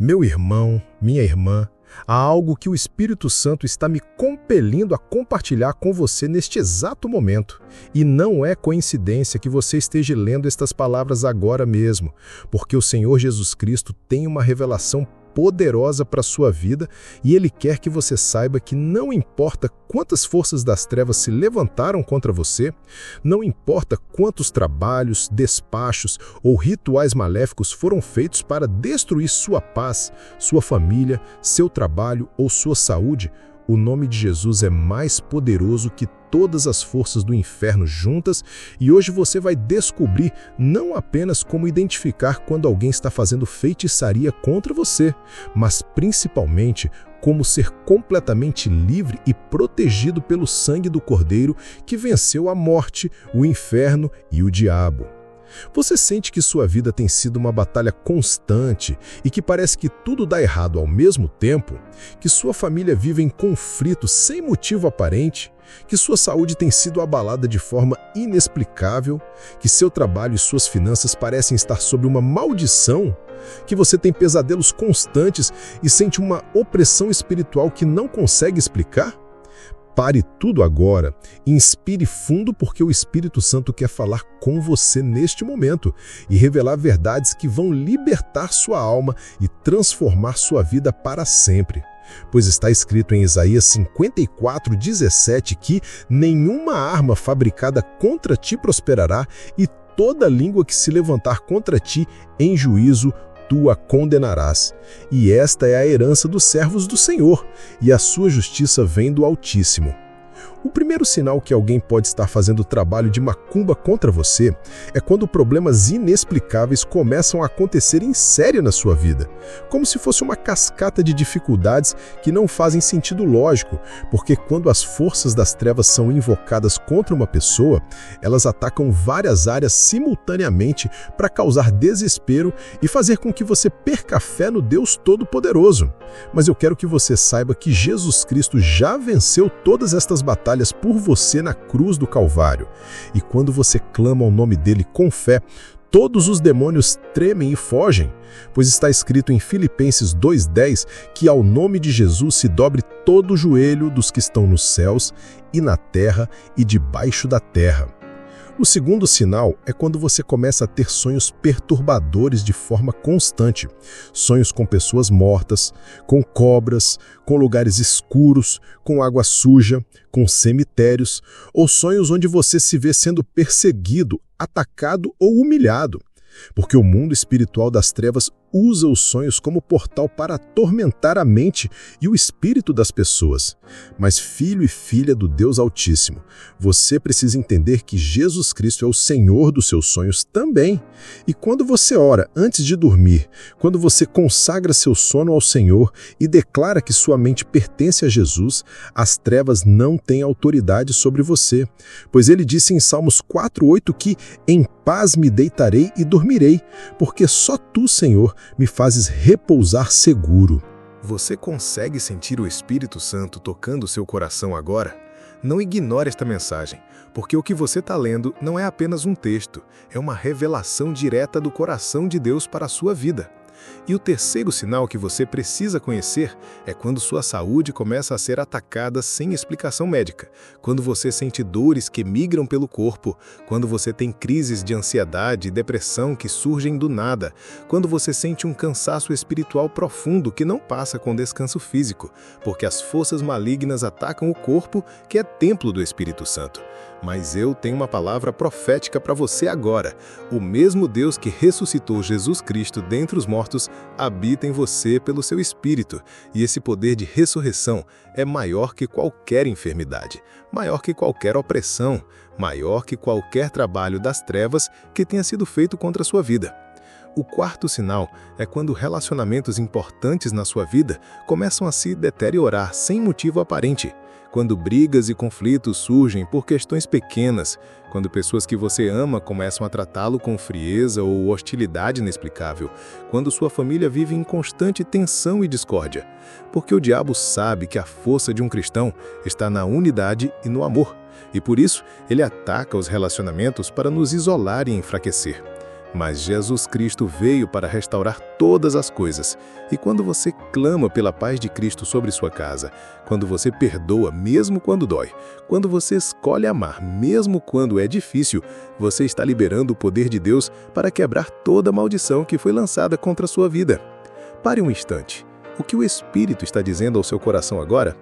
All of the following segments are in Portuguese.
Meu irmão, minha irmã, há algo que o Espírito Santo está me compelindo a compartilhar com você neste exato momento. E não é coincidência que você esteja lendo estas palavras agora mesmo, porque o Senhor Jesus Cristo tem uma revelação poderosa para a sua vida e Ele quer que você saiba que não importa quantas forças das trevas se levantaram contra você, não importa quantos trabalhos, despachos ou rituais maléficos foram feitos para destruir sua paz, sua família, seu trabalho ou sua saúde, o nome de Jesus é mais poderoso que todas as forças do inferno juntas e hoje você vai descobrir não apenas como identificar quando alguém está fazendo feitiçaria contra você, mas principalmente como ser completamente livre e protegido pelo sangue do Cordeiro que venceu a morte, o inferno e o diabo. Você sente que sua vida tem sido uma batalha constante e que parece que tudo dá errado ao mesmo tempo? Que sua família vive em conflito sem motivo aparente? Que sua saúde tem sido abalada de forma inexplicável? Que seu trabalho e suas finanças parecem estar sob uma maldição? Que você tem pesadelos constantes e sente uma opressão espiritual que não consegue explicar? Pare tudo agora, inspire fundo porque o Espírito Santo quer falar com você neste momento e revelar verdades que vão libertar sua alma e transformar sua vida para sempre. Pois está escrito em Isaías 54:17 que nenhuma arma fabricada contra ti prosperará e toda língua que se levantar contra ti em juízo tu a condenarás. E esta é a herança dos servos do Senhor, e a sua justiça vem do Altíssimo. O primeiro sinal que alguém pode estar fazendo trabalho de macumba contra você é quando problemas inexplicáveis começam a acontecer em sério na sua vida, como se fosse uma cascata de dificuldades que não fazem sentido lógico, porque quando as forças das trevas são invocadas contra uma pessoa, elas atacam várias áreas simultaneamente para causar desespero e fazer com que você perca a fé no Deus Todo-Poderoso. Mas eu quero que você saiba que Jesus Cristo já venceu todas estas batalhas por você na cruz do Calvário. E quando você clama ao nome dele com fé, todos os demônios tremem e fogem, pois está escrito em Filipenses 2:10 que ao nome de Jesus se dobre todo o joelho dos que estão nos céus e na terra e debaixo da terra. O segundo sinal é quando você começa a ter sonhos perturbadores de forma constante. Sonhos com pessoas mortas, com cobras, com lugares escuros, com água suja, com cemitérios, ou sonhos onde você se vê sendo perseguido, atacado ou humilhado. Porque o mundo espiritual das trevas usa os sonhos como portal para atormentar a mente e o espírito das pessoas. Mas filho e filha do Deus Altíssimo, você precisa entender que Jesus Cristo é o Senhor dos seus sonhos também. E quando você ora antes de dormir, quando você consagra seu sono ao Senhor e declara que sua mente pertence a Jesus, as trevas não têm autoridade sobre você. Pois ele disse em Salmos 4:8 que em paz me deitarei e dormirei, porque só tu, Senhor, me fazes repousar seguro. Você consegue sentir o Espírito Santo tocando seu coração agora? Não ignore esta mensagem, porque o que você está lendo não é apenas um texto, é uma revelação direta do coração de Deus para a sua vida. E o terceiro sinal que você precisa conhecer é quando sua saúde começa a ser atacada sem explicação médica, quando você sente dores que migram pelo corpo, quando você tem crises de ansiedade e depressão que surgem do nada, quando você sente um cansaço espiritual profundo que não passa com descanso físico, porque as forças malignas atacam o corpo, que é templo do Espírito Santo. Mas eu tenho uma palavra profética para você agora. O mesmo Deus que ressuscitou Jesus Cristo dentre os mortos habita em você pelo seu Espírito. E esse poder de ressurreição é maior que qualquer enfermidade, maior que qualquer opressão, maior que qualquer trabalho das trevas que tenha sido feito contra a sua vida. O quarto sinal é quando relacionamentos importantes na sua vida começam a se deteriorar sem motivo aparente. Quando brigas e conflitos surgem por questões pequenas, quando pessoas que você ama começam a tratá-lo com frieza ou hostilidade inexplicável, quando sua família vive em constante tensão e discórdia. Porque o diabo sabe que a força de um cristão está na unidade e no amor, e por isso ele ataca os relacionamentos para nos isolar e enfraquecer. Mas Jesus Cristo veio para restaurar todas as coisas. E quando você clama pela paz de Cristo sobre sua casa, quando você perdoa mesmo quando dói, quando você escolhe amar mesmo quando é difícil, você está liberando o poder de Deus para quebrar toda a maldição que foi lançada contra a sua vida. Pare um instante. O que o Espírito está dizendo ao seu coração agora?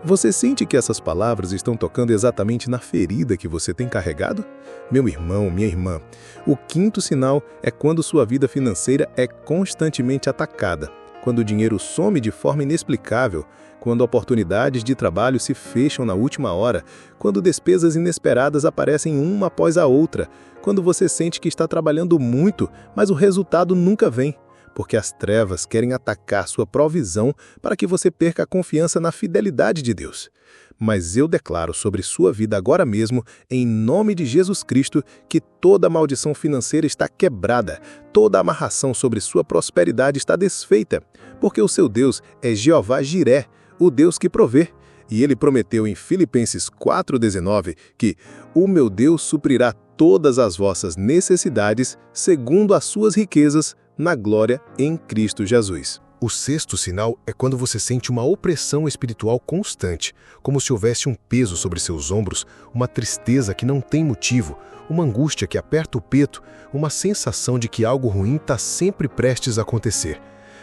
Você sente que essas palavras estão tocando exatamente na ferida que você tem carregado? Meu irmão, minha irmã, o quinto sinal é quando sua vida financeira é constantemente atacada, quando o dinheiro some de forma inexplicável, quando oportunidades de trabalho se fecham na última hora, quando despesas inesperadas aparecem uma após a outra, quando você sente que está trabalhando muito, mas o resultado nunca vem. Porque as trevas querem atacar sua provisão para que você perca a confiança na fidelidade de Deus. Mas eu declaro sobre sua vida agora mesmo, em nome de Jesus Cristo, que toda maldição financeira está quebrada, toda amarração sobre sua prosperidade está desfeita, porque o seu Deus é Jeová Jiré, o Deus que provê. E ele prometeu em Filipenses 4,19 que o meu Deus suprirá todas as vossas necessidades segundo as suas riquezas na glória em Cristo Jesus. O sexto sinal é quando você sente uma opressão espiritual constante, como se houvesse um peso sobre seus ombros, uma tristeza que não tem motivo, uma angústia que aperta o peito, uma sensação de que algo ruim está sempre prestes a acontecer.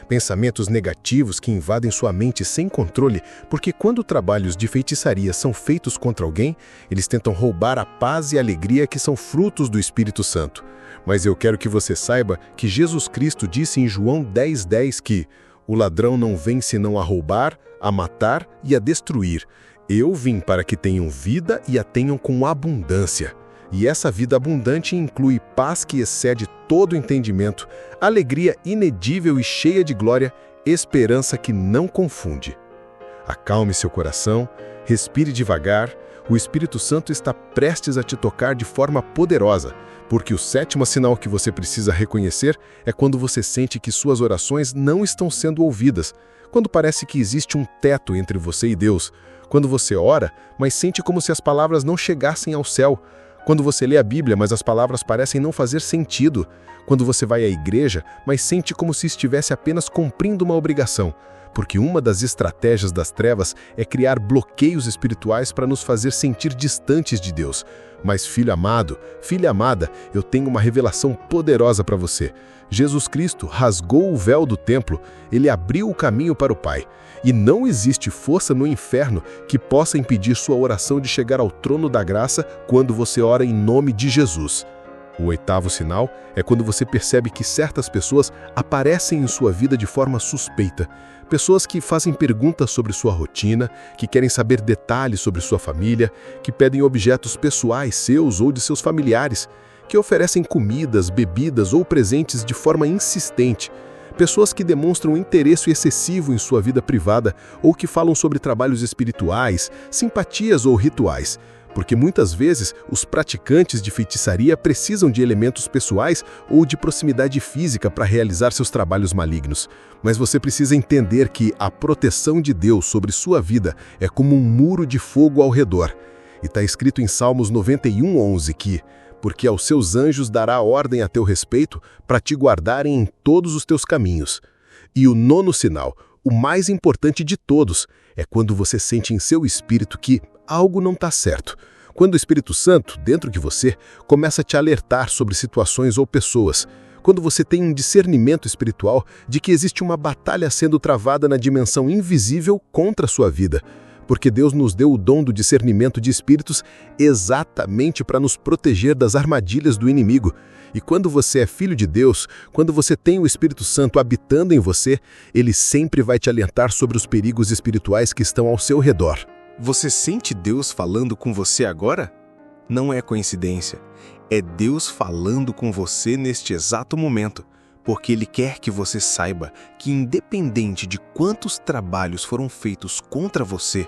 Pensamentos negativos que invadem sua mente sem controle, porque quando trabalhos de feitiçaria são feitos contra alguém, eles tentam roubar a paz e a alegria que são frutos do Espírito Santo. Mas eu quero que você saiba que Jesus Cristo disse em João 10,10 que o ladrão não vem senão a roubar, a matar e a destruir. Eu vim para que tenham vida e a tenham com abundância. E essa vida abundante inclui paz que excede todo entendimento, alegria inedível e cheia de glória, esperança que não confunde. Acalme seu coração, respire devagar, o Espírito Santo está prestes a te tocar de forma poderosa, porque o sétimo sinal que você precisa reconhecer é quando você sente que suas orações não estão sendo ouvidas, quando parece que existe um teto entre você e Deus, quando você ora, mas sente como se as palavras não chegassem ao céu, quando você lê a Bíblia, mas as palavras parecem não fazer sentido, quando você vai à igreja, mas sente como se estivesse apenas cumprindo uma obrigação, porque uma das estratégias das trevas é criar bloqueios espirituais para nos fazer sentir distantes de Deus. Mas filho amado, filha amada, eu tenho uma revelação poderosa para você. Jesus Cristo rasgou o véu do templo, ele abriu o caminho para o Pai. E não existe força no inferno que possa impedir sua oração de chegar ao trono da graça quando você ora em nome de Jesus. O oitavo sinal é quando você percebe que certas pessoas aparecem em sua vida de forma suspeita. Pessoas que fazem perguntas sobre sua rotina, que querem saber detalhes sobre sua família, que pedem objetos pessoais seus ou de seus familiares, que oferecem comidas, bebidas ou presentes de forma insistente. Pessoas que demonstram interesse excessivo em sua vida privada ou que falam sobre trabalhos espirituais, simpatias ou rituais. Porque muitas vezes os praticantes de feitiçaria precisam de elementos pessoais ou de proximidade física para realizar seus trabalhos malignos. Mas você precisa entender que a proteção de Deus sobre sua vida é como um muro de fogo ao redor. E está escrito em Salmos 91:11 que porque aos seus anjos dará ordem a teu respeito para te guardarem em todos os teus caminhos. E o nono sinal, o mais importante de todos, é quando você sente em seu espírito que algo não está certo. Quando o Espírito Santo, dentro de você, começa a te alertar sobre situações ou pessoas. Quando você tem um discernimento espiritual de que existe uma batalha sendo travada na dimensão invisível contra a sua vida. Porque Deus nos deu o dom do discernimento de espíritos exatamente para nos proteger das armadilhas do inimigo. E quando você é filho de Deus, quando você tem o Espírito Santo habitando em você, ele sempre vai te alertar sobre os perigos espirituais que estão ao seu redor. Você sente Deus falando com você agora? Não é coincidência. É Deus falando com você neste exato momento, porque Ele quer que você saiba que independente de quantos trabalhos foram feitos contra você,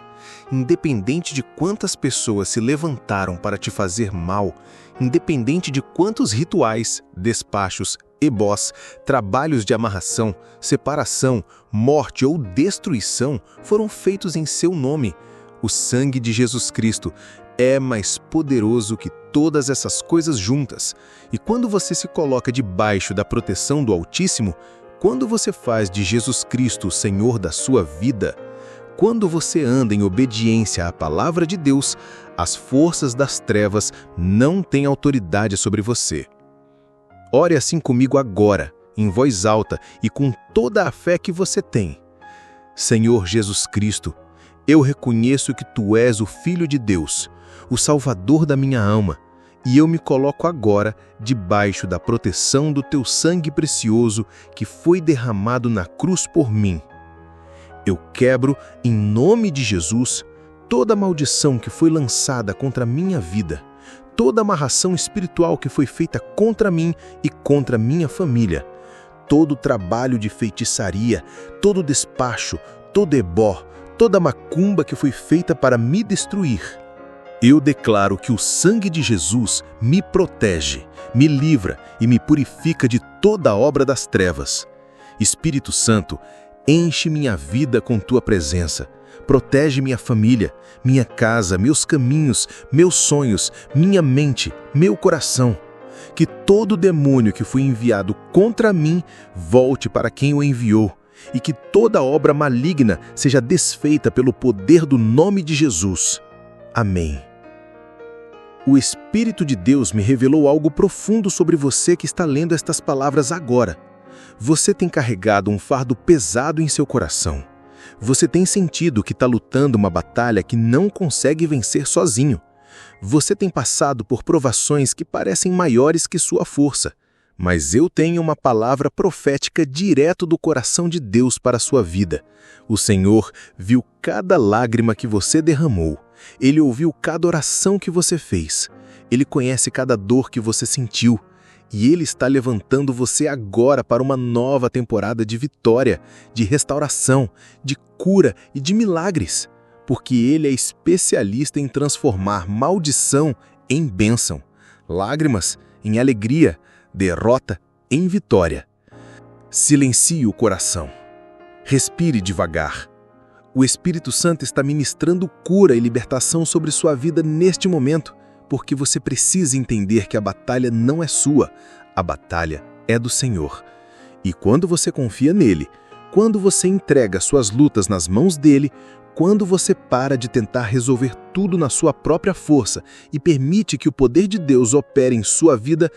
independente de quantas pessoas se levantaram para te fazer mal, independente de quantos rituais, despachos, ebós, trabalhos de amarração, separação, morte ou destruição foram feitos em seu nome, o sangue de Jesus Cristo é mais poderoso que todas essas coisas juntas. E quando você se coloca debaixo da proteção do Altíssimo, quando você faz de Jesus Cristo o Senhor da sua vida, quando você anda em obediência à palavra de Deus, as forças das trevas não têm autoridade sobre você. Ore assim comigo agora, em voz alta e com toda a fé que você tem. Senhor Jesus Cristo, eu reconheço que Tu és o Filho de Deus, o Salvador da minha alma, e eu me coloco agora debaixo da proteção do Teu sangue precioso que foi derramado na cruz por mim. Eu quebro, em nome de Jesus, toda maldição que foi lançada contra a minha vida, toda amarração espiritual que foi feita contra mim e contra minha família, todo trabalho de feitiçaria, todo despacho, todo ebó, toda macumba que foi feita para me destruir. Eu declaro que o sangue de Jesus me protege, me livra e me purifica de toda obra das trevas. Espírito Santo, enche minha vida com Tua presença. Protege minha família, minha casa, meus caminhos, meus sonhos, minha mente, meu coração. Que todo demônio que foi enviado contra mim volte para quem o enviou, e que toda obra maligna seja desfeita pelo poder do nome de Jesus. Amém. O Espírito de Deus me revelou algo profundo sobre você que está lendo estas palavras agora. Você tem carregado um fardo pesado em seu coração. Você tem sentido que está lutando uma batalha que não consegue vencer sozinho. Você tem passado por provações que parecem maiores que sua força. Mas eu tenho uma palavra profética direto do coração de Deus para a sua vida. O Senhor viu cada lágrima que você derramou. Ele ouviu cada oração que você fez. Ele conhece cada dor que você sentiu. E Ele está levantando você agora para uma nova temporada de vitória, de restauração, de cura e de milagres. Porque Ele é especialista em transformar maldição em bênção, lágrimas em alegria, derrota em vitória. Silencie o coração. Respire devagar. O Espírito Santo está ministrando cura e libertação sobre sua vida neste momento, porque você precisa entender que a batalha não é sua, a batalha é do Senhor. E quando você confia nele, quando você entrega suas lutas nas mãos dele, quando você para de tentar resolver tudo na sua própria força e permite que o poder de Deus opere em sua vida,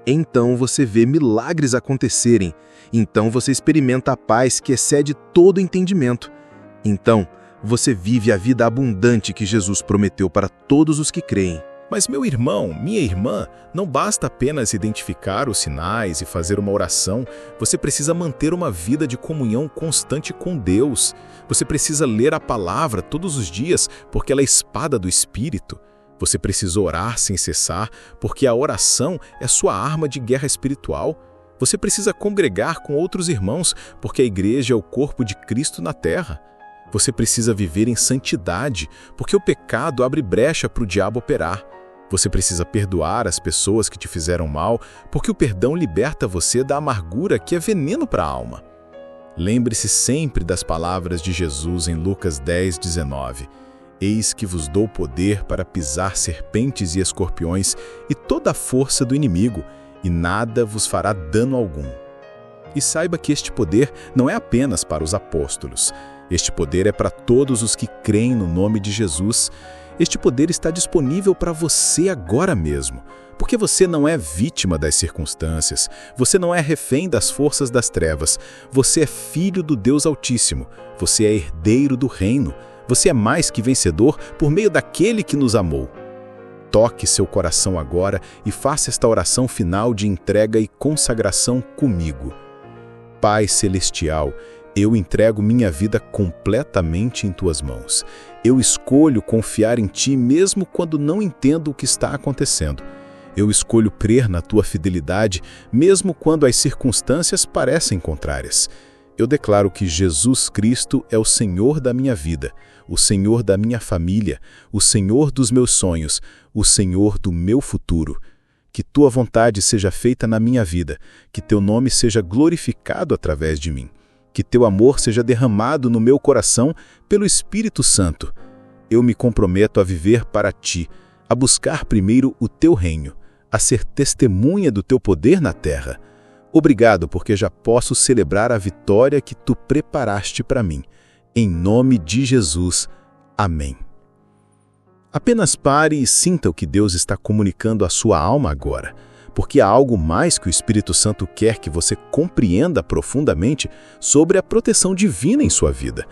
então você vê milagres acontecerem. Então você experimenta a paz que excede todo entendimento. Então você vive a vida abundante que Jesus prometeu para todos os que creem. Mas meu irmão, minha irmã, não basta apenas identificar os sinais e fazer uma oração. Você precisa manter uma vida de comunhão constante com Deus. Você precisa ler a palavra todos os dias, porque ela é a espada do Espírito. Você precisa orar sem cessar, porque a oração é sua arma de guerra espiritual. Você precisa congregar com outros irmãos, porque a igreja é o corpo de Cristo na terra. Você precisa viver em santidade, porque o pecado abre brecha para o diabo operar. Você precisa perdoar as pessoas que te fizeram mal, porque o perdão liberta você da amargura que é veneno para a alma. Lembre-se sempre das palavras de Jesus em Lucas 10:19. Eis que vos dou poder para pisar serpentes e escorpiões e toda a força do inimigo, e nada vos fará dano algum. E saiba que este poder não é apenas para os apóstolos. Este poder é para todos os que creem no nome de Jesus. Este poder está disponível para você agora mesmo, porque você não é vítima das circunstâncias, você não é refém das forças das trevas, você é filho do Deus Altíssimo, você é herdeiro do reino, você é mais que vencedor por meio daquele que nos amou. Toque seu coração agora e faça esta oração final de entrega e consagração comigo. Pai Celestial, eu entrego minha vida completamente em Tuas mãos. Eu escolho confiar em Ti mesmo quando não entendo o que está acontecendo. Eu escolho crer na Tua fidelidade mesmo quando as circunstâncias parecem contrárias. Eu declaro que Jesus Cristo é o Senhor da minha vida, o Senhor da minha família, o Senhor dos meus sonhos, o Senhor do meu futuro. Que Tua vontade seja feita na minha vida, que Teu nome seja glorificado através de mim. Que Teu amor seja derramado no meu coração pelo Espírito Santo. Eu me comprometo a viver para Ti, a buscar primeiro o teu reino, a ser testemunha do teu poder na terra. Obrigado, porque já posso celebrar a vitória que tu preparaste para mim. Em nome de Jesus. Amém. Apenas pare e sinta o que Deus está comunicando à sua alma agora, porque há algo mais que o Espírito Santo quer que você compreenda profundamente sobre a proteção divina em sua vida.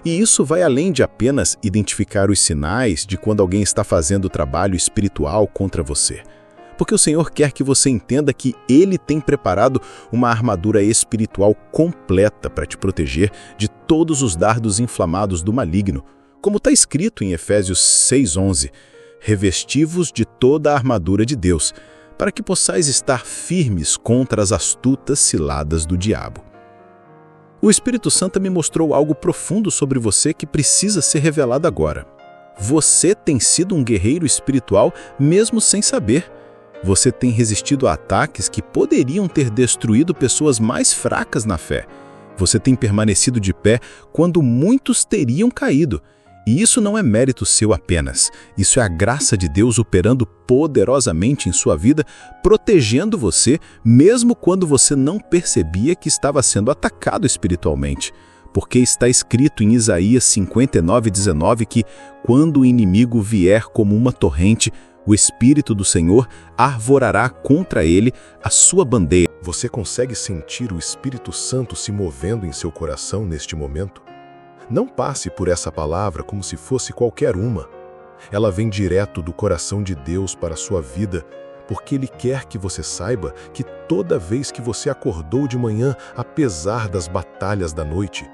E isso vai além de apenas identificar os sinais de quando alguém está fazendo trabalho espiritual contra você. Porque o Senhor quer que você entenda que Ele tem preparado uma armadura espiritual completa para te proteger de todos os dardos inflamados do maligno, como está escrito em Efésios 6:11, revesti-vos de toda a armadura de Deus, para que possais estar firmes contra as astutas ciladas do diabo. O Espírito Santo me mostrou algo profundo sobre você que precisa ser revelado agora. Você tem sido um guerreiro espiritual mesmo sem saber. Você tem resistido a ataques que poderiam ter destruído pessoas mais fracas na fé. Você tem permanecido de pé quando muitos teriam caído. E isso não é mérito seu apenas. Isso é a graça de Deus operando poderosamente em sua vida, protegendo você, mesmo quando você não percebia que estava sendo atacado espiritualmente. Porque está escrito em Isaías 59:19 que, quando o inimigo vier como uma torrente, o Espírito do Senhor arvorará contra ele a sua bandeira. Você consegue sentir o Espírito Santo se movendo em seu coração neste momento? Não passe por essa palavra como se fosse qualquer uma. Ela vem direto do coração de Deus para a sua vida, porque Ele quer que você saiba que toda vez que você acordou de manhã, apesar das batalhas da noite,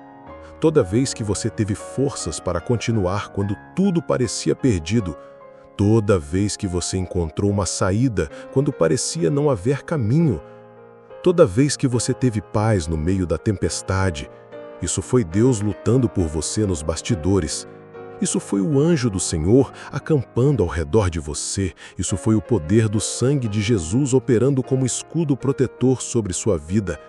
toda vez que você teve forças para continuar quando tudo parecia perdido, toda vez que você encontrou uma saída quando parecia não haver caminho, toda vez que você teve paz no meio da tempestade, isso foi Deus lutando por você nos bastidores. Isso foi o anjo do Senhor acampando ao redor de você. Isso foi o poder do sangue de Jesus operando como escudo protetor sobre sua vida.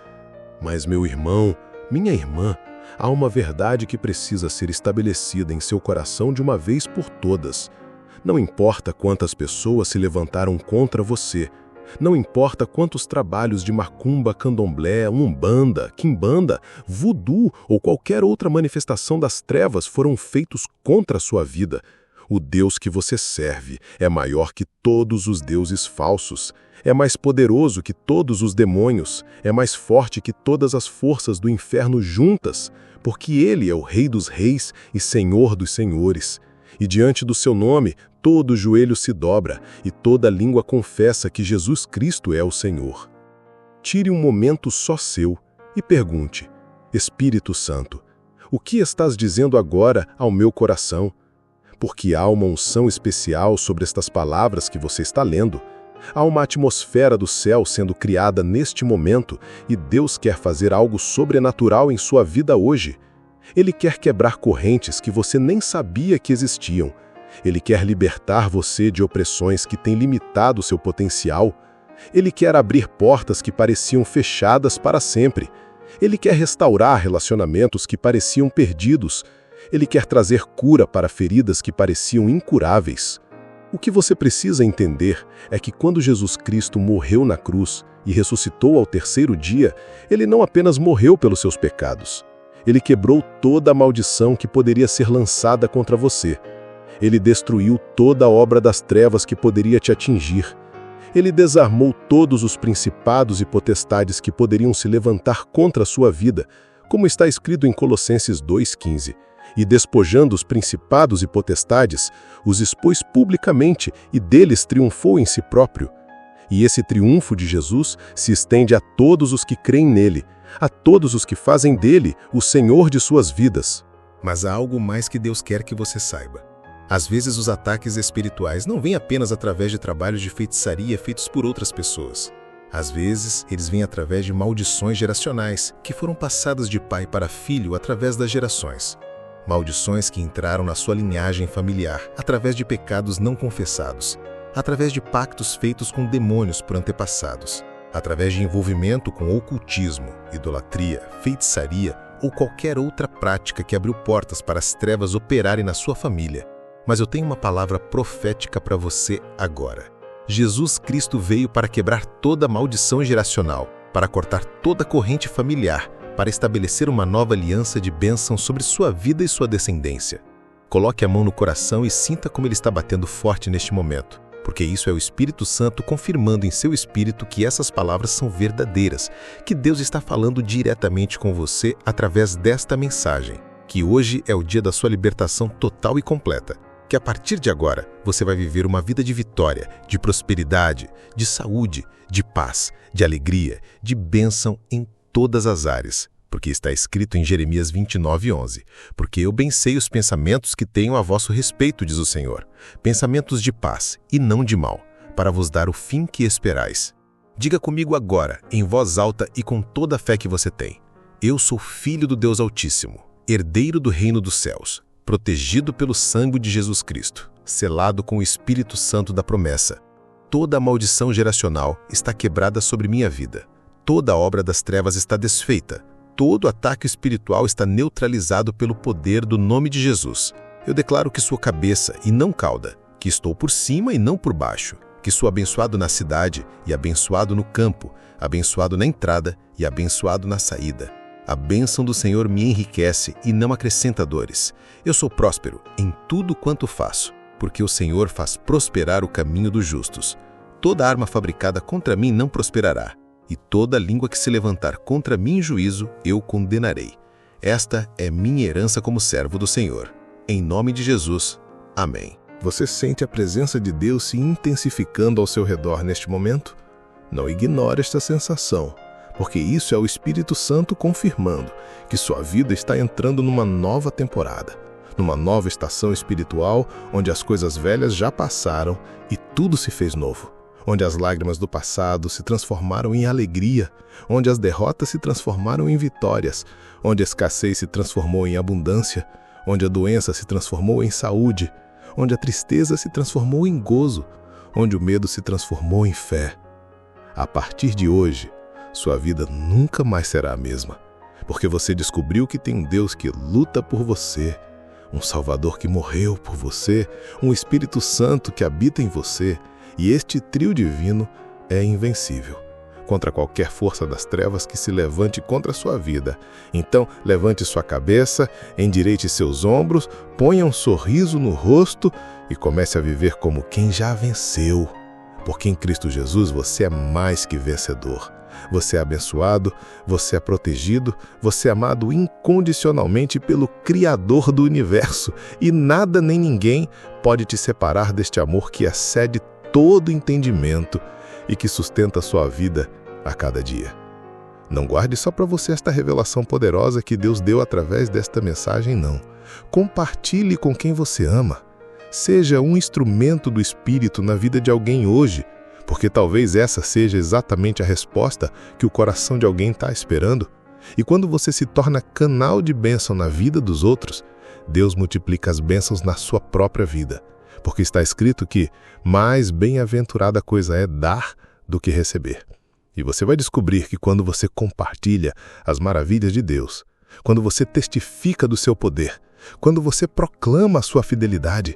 Mas, meu irmão, minha irmã, há uma verdade que precisa ser estabelecida em seu coração de uma vez por todas. Não importa quantas pessoas se levantaram contra você. Não importa quantos trabalhos de macumba, candomblé, umbanda, quimbanda, voodoo ou qualquer outra manifestação das trevas foram feitos contra a sua vida. O Deus que você serve é maior que todos os deuses falsos, é mais poderoso que todos os demônios, é mais forte que todas as forças do inferno juntas, porque Ele é o Rei dos Reis e Senhor dos Senhores. E diante do seu nome, todo joelho se dobra e toda língua confessa que Jesus Cristo é o Senhor. Tire um momento só seu e pergunte: Espírito Santo, o que estás dizendo agora ao meu coração? Porque há uma unção especial sobre estas palavras que você está lendo. Há uma atmosfera do céu sendo criada neste momento e Deus quer fazer algo sobrenatural em sua vida hoje. Ele quer quebrar correntes que você nem sabia que existiam. Ele quer libertar você de opressões que têm limitado seu potencial. Ele quer abrir portas que pareciam fechadas para sempre. Ele quer restaurar relacionamentos que pareciam perdidos. Ele quer trazer cura para feridas que pareciam incuráveis. O que você precisa entender é que quando Jesus Cristo morreu na cruz e ressuscitou ao terceiro dia, Ele não apenas morreu pelos seus pecados. Ele quebrou toda a maldição que poderia ser lançada contra você. Ele destruiu toda a obra das trevas que poderia te atingir. Ele desarmou todos os principados e potestades que poderiam se levantar contra a sua vida, como está escrito em Colossenses 2,15. E despojando os principados e potestades, os expôs publicamente e deles triunfou em si próprio. E esse triunfo de Jesus se estende a todos os que creem nele, a todos os que fazem dele o Senhor de suas vidas. Mas há algo mais que Deus quer que você saiba. Às vezes os ataques espirituais não vêm apenas através de trabalhos de feitiçaria feitos por outras pessoas. Às vezes, eles vêm através de maldições geracionais, que foram passadas de pai para filho através das gerações. Maldições que entraram na sua linhagem familiar, através de pecados não confessados, através de pactos feitos com demônios por antepassados, através de envolvimento com ocultismo, idolatria, feitiçaria ou qualquer outra prática que abriu portas para as trevas operarem na sua família. Mas eu tenho uma palavra profética para você agora. Jesus Cristo veio para quebrar toda maldição geracional, para cortar toda corrente familiar, para estabelecer uma nova aliança de bênção sobre sua vida e sua descendência. Coloque a mão no coração e sinta como ele está batendo forte neste momento, porque isso é o Espírito Santo confirmando em seu espírito que essas palavras são verdadeiras, que Deus está falando diretamente com você através desta mensagem, que hoje é o dia da sua libertação total e completa, que a partir de agora você vai viver uma vida de vitória, de prosperidade, de saúde, de paz, de alegria, de bênção em todas as áreas. Porque está escrito em Jeremias 29:11, porque eu bem sei os pensamentos que tenho a vosso respeito, diz o Senhor, pensamentos de paz e não de mal, para vos dar o fim que esperais. Diga comigo agora, em voz alta e com toda a fé que você tem: eu sou filho do Deus Altíssimo, herdeiro do reino dos céus, protegido pelo sangue de Jesus Cristo, selado com o Espírito Santo da promessa. Toda a maldição geracional está quebrada sobre minha vida. Toda a obra das trevas está desfeita. Todo ataque espiritual está neutralizado pelo poder do nome de Jesus. Eu declaro que sou cabeça e não cauda, que estou por cima e não por baixo, que sou abençoado na cidade e abençoado no campo, abençoado na entrada e abençoado na saída. A bênção do Senhor me enriquece e não acrescenta dores. Eu sou próspero em tudo quanto faço, porque o Senhor faz prosperar o caminho dos justos. Toda arma fabricada contra mim não prosperará, e toda língua que se levantar contra mim em juízo, eu condenarei. Esta é minha herança como servo do Senhor. Em nome de Jesus. Amém. Você sente a presença de Deus se intensificando ao seu redor neste momento? Não ignore esta sensação, porque isso é o Espírito Santo confirmando que sua vida está entrando numa nova temporada, numa nova estação espiritual onde as coisas velhas já passaram e tudo se fez novo. Onde as lágrimas do passado se transformaram em alegria, onde as derrotas se transformaram em vitórias, onde a escassez se transformou em abundância, onde a doença se transformou em saúde, onde a tristeza se transformou em gozo, onde o medo se transformou em fé. A partir de hoje, sua vida nunca mais será a mesma, porque você descobriu que tem um Deus que luta por você, um Salvador que morreu por você, um Espírito Santo que habita em você. E este trio divino é invencível contra qualquer força das trevas que se levante contra a sua vida. Então, levante sua cabeça, endireite seus ombros, ponha um sorriso no rosto e comece a viver como quem já venceu. Porque em Cristo Jesus você é mais que vencedor. Você é abençoado, você é protegido, você é amado incondicionalmente pelo Criador do Universo. E nada nem ninguém pode te separar deste amor que excede todo entendimento e que sustenta a sua vida a cada dia. Não guarde só para você esta revelação poderosa que Deus deu através desta mensagem, não. Compartilhe com quem você ama. Seja um instrumento do Espírito na vida de alguém hoje, porque talvez essa seja exatamente a resposta que o coração de alguém está esperando. E quando você se torna canal de bênção na vida dos outros, Deus multiplica as bênçãos na sua própria vida. Porque está escrito que mais bem-aventurada coisa é dar do que receber. E você vai descobrir que quando você compartilha as maravilhas de Deus, quando você testifica do seu poder, quando você proclama a sua fidelidade,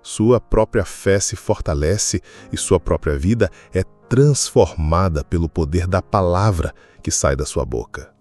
sua própria fé se fortalece e sua própria vida é transformada pelo poder da palavra que sai da sua boca.